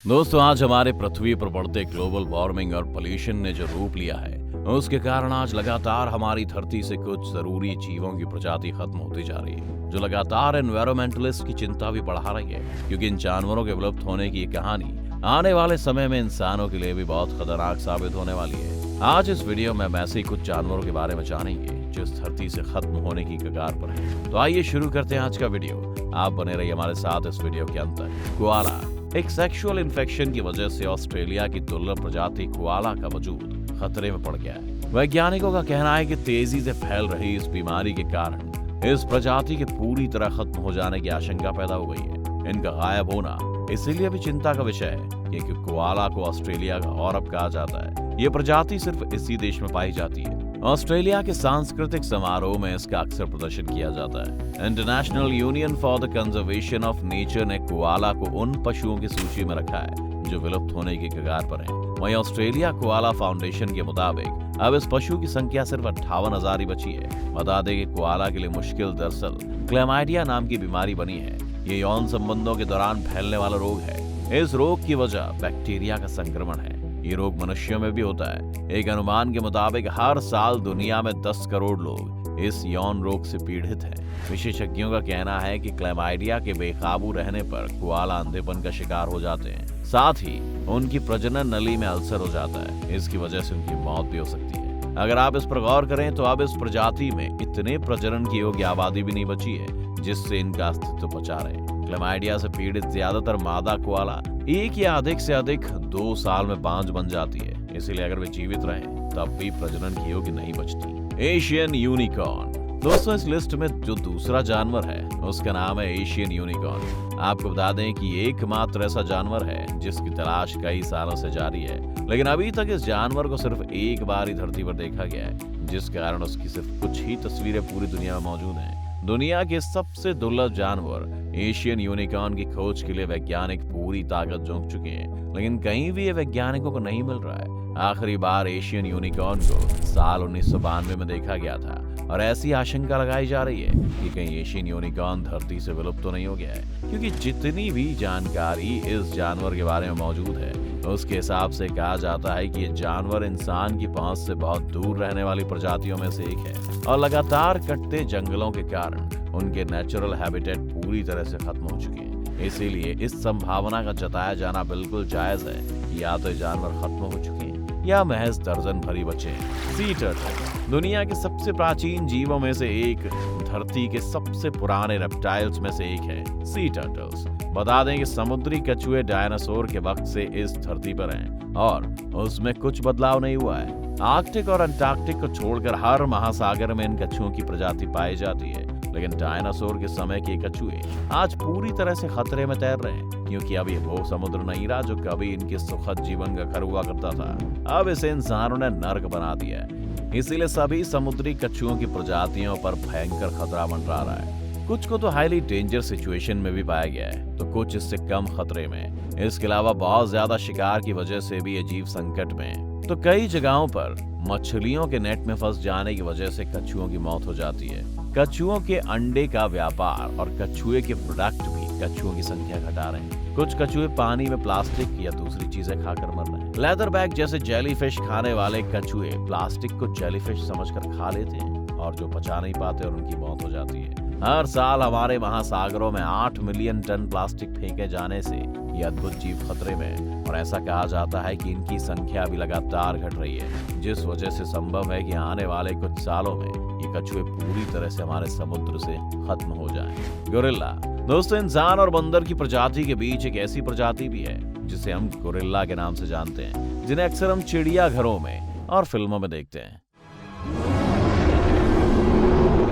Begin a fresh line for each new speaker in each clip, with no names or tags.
दोस्तों, आज हमारे पृथ्वी पर बढ़ते ग्लोबल वार्मिंग और पोल्यूशन ने जो रूप लिया है, उसके कारण आज लगातार हमारी धरती से कुछ जरूरी जीवों की प्रजाति खत्म होती जा रही है, जो लगातार एनवायरमेंटलिस्ट की चिंता भी बढ़ा रही है। क्योंकि इन जानवरों के विलुप्त होने की ये कहानी आने वाले समय में इंसानों के लिए भी बहुत खतरनाक साबित होने वाली है। आज इस वीडियो में हम ऐसे ही कुछ जानवरों के बारे में जानेंगे जो इस धरती से खत्म होने की कगार पर है। तो आइए शुरू करते हैं आज का वीडियो। आप बने रहिए हमारे साथ इस वीडियो के अंत तक। कोआला। एक सेक्सुअल इन्फेक्शन की वजह से ऑस्ट्रेलिया की दुर्लभ प्रजाति कोआला का वजूद खतरे में पड़ गया है। वैज्ञानिकों का कहना है कि तेजी से फैल रही इस बीमारी के कारण इस प्रजाति के पूरी तरह खत्म हो जाने की आशंका पैदा हो गई है। इनका गायब होना इसीलिए भी चिंता का विषय है क्योंकि कोआला को ऑस्ट्रेलिया का गौरव कहा जाता है। ये प्रजाति सिर्फ इसी देश में पाई जाती है। ऑस्ट्रेलिया के सांस्कृतिक समारोह में इसका अक्सर प्रदर्शन किया जाता है। International union for the conservation of nature ने कोआला को उन पशुओं की सूची में रखा है जो विलुप्त होने की कगार पर हैं। वहीं ऑस्ट्रेलिया कोआला फाउंडेशन के मुताबिक अब इस पशु की संख्या सिर्फ 58,000 ही बची है। बता दें कि कोआला के लिए मुश्किल दरअसल क्लैमाइडिया नाम की बीमारी बनी है। ये यौन संबंधों के दौरान फैलने वाला रोग है। इस रोग की वजह बैक्टीरिया का संक्रमण है। ये रोग मनुष्यों में भी होता है। एक अनुमान के मुताबिक हर साल दुनिया में 10 करोड़ लोग इस यौन रोग से पीड़ित हैं। विशेषज्ञों का कहना है कि क्लैमाइडिया के बेकाबू रहने पर कोआला अंधेपन का शिकार हो जाते हैं। साथ ही उनकी प्रजनन नली में अल्सर हो जाता है। इसकी वजह से उनकी मौत भी हो सकती है। अगर आप इस पर गौर करें तो अब इस प्रजाति में इतने प्रजनन की योग्य आबादी भी नहीं बची है जिससे इनका अस्तित्व बचा रहे। क्लैमाइडिया से पीड़ित ज्यादातर मादा कोआला एक या अधिक से अधिक 2 साल में बांझ बन जाती है। इसलिए अगर वे जीवित रहें तब भी प्रजनन की योग्य नहीं बचती। Asian unicorn. दोस्तों, इस लिस्ट में जो दूसरा जानवर है उसका नाम है एशियन यूनिकॉर्न। आपको बता दें कि एकमात्र ऐसा जानवर है जिसकी तलाश कई सालों से जारी है, लेकिन अभी तक इस जानवर को सिर्फ एक बार ही धरती पर देखा गया है, जिस कारण उसकी सिर्फ कुछ ही तस्वीरें पूरी दुनिया में मौजूद हैं। दुनिया के सबसे दुर्लभ जानवर एशियन यूनिकॉर्न की खोज के लिए वैज्ञानिक पूरी ताकत झोंक चुके हैं, लेकिन कहीं भी ये वैज्ञानिकों को नहीं मिल रहा है। आखिरी बार एशियन यूनिकॉर्न को साल 1992 में देखा गया था और ऐसी आशंका लगाई जा रही है कि कहीं एशियन यूनिकॉर्न धरती से विलुप्त तो नहीं हो गया है, क्योंकि जितनी भी जानकारी इस जानवर के बारे में मौजूद है उसके हिसाब से कहा जाता है कि ये जानवर इंसान की पहुंच से बहुत दूर रहने वाली प्रजातियों में से एक है और लगातार कटते जंगलों के कारण उनके नेचुरल हैबिटेट पूरी तरह से खत्म हो चुके हैं। इसीलिए इस संभावना का जताया जाना बिल्कुल जायज है कि या तो जानवर खत्म हो चुके हैं या महज दर्जन भरी बचे हैं। सी टर्टल दुनिया के सबसे प्राचीन जीवों में से एक, धरती के सबसे पुराने रेप्टाइल्स में से एक है सी टर्टल्स। बता दें कि समुद्री कछुए डायनासोर के वक्त से इस धरती पर हैं और उसमें कुछ बदलाव नहीं हुआ है। आर्कटिक और अंटार्कटिक को छोड़कर हर महासागर में इन कछुओं की प्रजाति पाई जाती है, लेकिन डायनासोर के समय के कछुए आज पूरी तरह से खतरे में तैर रहे हैं, क्योंकि अब ये वो समुद्र नहीं रहा जो कभी इनके सुखद जीवन का घर हुआ करता था। अब इसे इंसानों ने नर्क बना दिया है। इसीलिए सभी समुद्री कछुओं की प्रजातियों पर भयंकर खतरा मंडरा रहा है। कुछ को तो हाईली डेंजर सिचुएशन में भी पाया गया है, तो कुछ इससे कम खतरे में। इसके अलावा बहुत ज्यादा शिकार की वजह से भी ये जीव संकट में है। तो कई जगहों पर मछलियों के नेट में फंस जाने की वजह से कछुओं की मौत हो जाती है। कछुओं के अंडे का व्यापार और कछुए के प्रोडक्ट भी कछुओं की संख्या घटा रहे हैं। कुछ कछुए पानी में प्लास्टिक या दूसरी चीजें खाकर मर रहे हैं। लेदर बैग जैसे जेलीफिश खाने वाले कछुए प्लास्टिक को जेलीफिश समझकर खा लेते हैं और जो पचा नहीं पाते और उनकी मौत हो जाती है। हर साल हमारे महासागरों में 8 मिलियन टन प्लास्टिक फेंके जाने से ये अद्भुत जीव खतरे में है और ऐसा कहा जाता है कि इनकी संख्या भी लगातार घट रही है, जिस वजह से संभव है कि आने वाले कुछ सालों में ये कछुए पूरी तरह से हमारे समुद्र से खत्म हो जाएं। गोरिल्ला। दोस्तों, इंसान और बंदर की प्रजाति के बीच एक ऐसी प्रजाति भी है जिसे हम गोरिल्ला के नाम से जानते हैं, जिन्हें अक्सर हम चिड़ियाघरों में और फिल्मों में देखते हैं।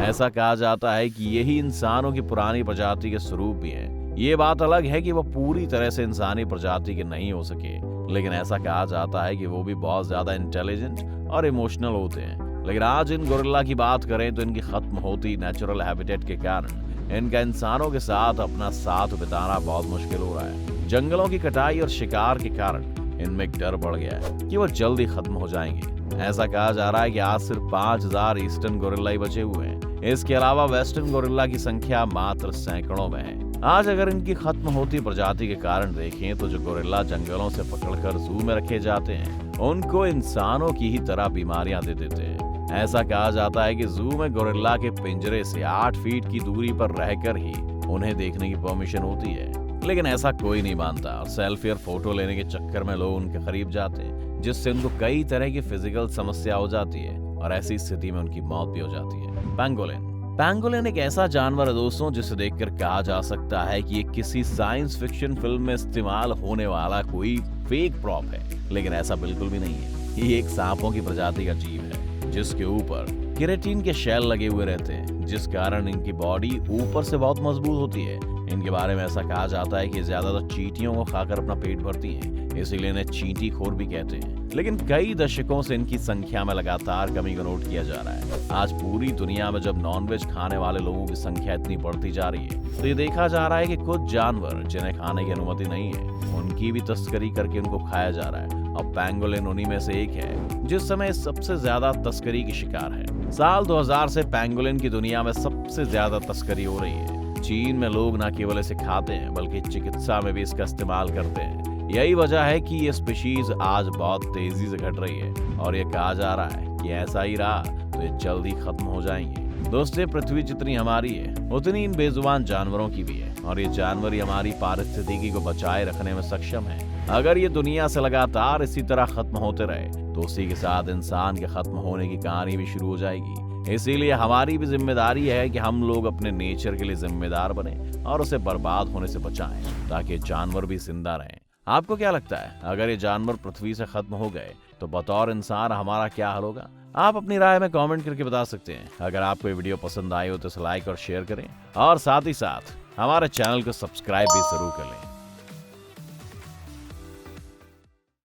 ऐसा कहा जाता है कि यही इंसानों की पुरानी प्रजाति के स्वरूप भी हैं। ये बात अलग है कि वो पूरी तरह से इंसानी प्रजाति के नहीं हो सके, लेकिन ऐसा कहा जाता है कि वो भी बहुत ज्यादा इंटेलिजेंट और इमोशनल होते हैं। लेकिन आज इन गोरिल्ला की बात करें तो इनकी खत्म होती नेचुरल हैबिटेट के कारण इनका इंसानों के साथ अपना साथ बिताना बहुत मुश्किल हो रहा है। जंगलों की कटाई और शिकार के कारण इनमें एक डर बढ़ गया है कि वो जल्दी खत्म हो जाएंगे। ऐसा कहा जा रहा है कि आज सिर्फ 5,000 ईस्टर्न गोरिल्ला ही बचे हुए हैं। इसके अलावा वेस्टर्न गोरिल्ला की संख्या मात्र सैकड़ों में है। आज अगर इनकी खत्म होती प्रजाति के कारण देखें तो जो गोरिल्ला जंगलों से पकड़कर जू में रखे जाते हैं उनको इंसानों की ही तरह बीमारियां दे देते हैं। ऐसा कहा जाता है कि जू में गोरिल्ला के पिंजरे से 8 फीट की दूरी पर रहकर ही उन्हें देखने की परमिशन होती है, लेकिन ऐसा कोई नहीं मानता और सेल्फी और फोटो लेने के चक्कर में लोग उनके करीब जाते हैं, जिससे उनको कई तरह की फिजिकल समस्या हो जाती है और ऐसी स्थिति में उनकी मौत भी हो जाती है। पेंगोलिन पेंगोलिन एक ऐसा जानवर है दोस्तों जिसे देखकर कहा जा सकता है कि ये किसी साइंस फिक्शन फिल्म में इस्तेमाल होने वाला कोई फेक प्रॉप है, लेकिन ऐसा बिल्कुल भी नहीं है। ये एक सांपों की प्रजाति का जीव है जिसके ऊपर केराटिन के शेल लगे हुए रहते हैं, जिस कारण इनकी बॉडी ऊपर से बहुत मजबूत होती है। इनके बारे में ऐसा कहा जाता है कि ज्यादातर चींटियों को खाकर अपना पेट भरती हैं, इसीलिए इन्हें चींटी खोर भी कहते हैं। लेकिन कई दशकों से इनकी संख्या में लगातार कमी को नोट किया जा रहा है। आज पूरी दुनिया में जब नॉनवेज खाने वाले लोगों की संख्या इतनी बढ़ती जा रही है तो ये देखा जा रहा है कि कुछ जानवर जिन्हें खाने की अनुमति नहीं है उनकी भी तस्करी करके उनको खाया जा रहा है, और पेंगोलिन उन्हीं में से एक है जिस समय सबसे ज्यादा तस्करी की शिकार है। साल 2000 से पेंगोलिन की दुनिया में सबसे ज्यादा तस्करी हो रही है। चीन में लोग न केवल इसे खाते हैं बल्कि चिकित्सा में भी इसका इस्तेमाल करते हैं। यही वजह है कि ये स्पीशीज आज बहुत तेजी से घट रही है और ये कहा जा रहा है कि ऐसा ही रहा तो ये जल्द ही खत्म हो जाएंगे। दोस्तों, पृथ्वी जितनी हमारी है उतनी इन बेजुबान जानवरों की भी है और ये जानवर ही हमारी पारिस्थितिकी को बचाए रखने में सक्षम है। अगर ये दुनिया से लगातार इसी तरह खत्म होते रहे तो उसी के साथ इंसान के खत्म होने की कहानी भी शुरू हो जाएगी। इसीलिए हमारी भी जिम्मेदारी है कि हम लोग अपने नेचर के लिए जिम्मेदार बने और उसे बर्बाद होने से बचाएं ताकि जानवर भी जिंदा रहें। आपको क्या लगता है, अगर ये जानवर पृथ्वी से खत्म हो गए तो बतौर इंसान हमारा क्या हाल होगा? आप अपनी राय में कमेंट करके बता सकते हैं। अगर आपको ये वीडियो पसंद आई हो तो इसे लाइक और शेयर करें और साथ ही साथ हमारे चैनल को सब्सक्राइब भी जरूर कर लें।